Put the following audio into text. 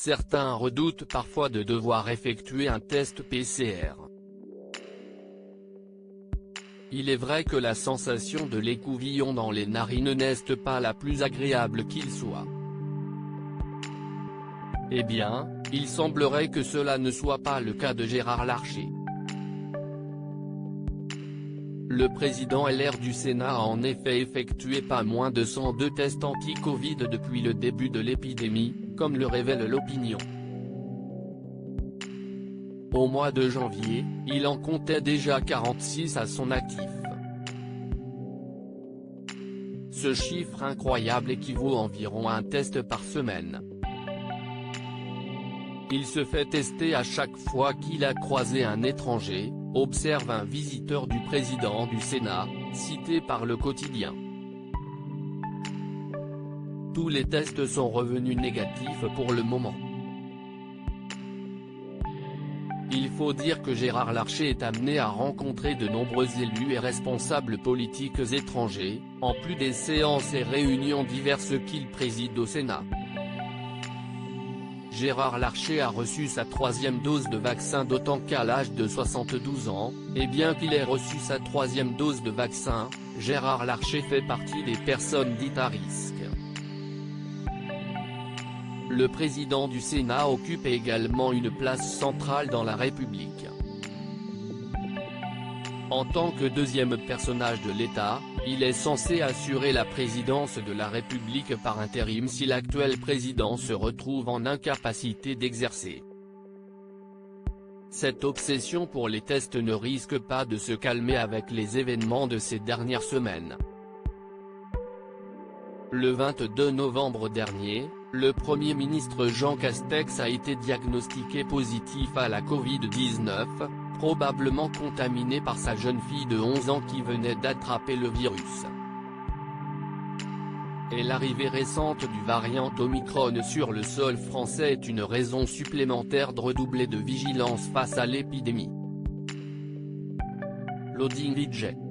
certains redoutent parfois de devoir effectuer un test PCR. Il est vrai que la sensation de l'écouvillon dans les narines n'est pas la plus agréable qu'il soit. Eh bien, il semblerait que cela ne soit pas le cas de Gérard Larcher. Le président LR du Sénat a en effet effectué pas moins de 102 tests anti-Covid depuis le début de l'épidémie, comme le révèle l'Opinion. Au mois de janvier, il en comptait déjà 46 à son actif. Ce chiffre incroyable équivaut environ à un test par semaine. Il se fait tester à chaque fois qu'il a croisé un étranger, observe un visiteur du président du Sénat, cité par Le Quotidien. Tous les tests sont revenus négatifs pour le moment. Il faut dire que Gérard Larcher est amené à rencontrer de nombreux élus et responsables politiques étrangers, en plus des séances et réunions diverses qu'il préside au Sénat. Gérard Larcher a reçu sa 3e dose de vaccin, d'autant qu'à l'âge de 72 ans, et bien qu'il ait reçu sa 3e dose de vaccin, Gérard Larcher fait partie des personnes dites à risque. Le président du Sénat occupe également une place centrale dans la République. En tant que deuxième personnage de l'État, il est censé assurer la présidence de la République par intérim si l'actuel président se retrouve en incapacité d'exercer. Cette obsession pour les tests ne risque pas de se calmer avec les événements de ces dernières semaines. Le 22 novembre dernier, le Premier ministre Jean Castex a été diagnostiqué positif à la Covid-19, probablement contaminé par sa jeune fille de 11 ans qui venait d'attraper le virus. Et l'arrivée récente du variant Omicron sur le sol français est une raison supplémentaire de redoubler de vigilance face à l'épidémie. Loading Widget.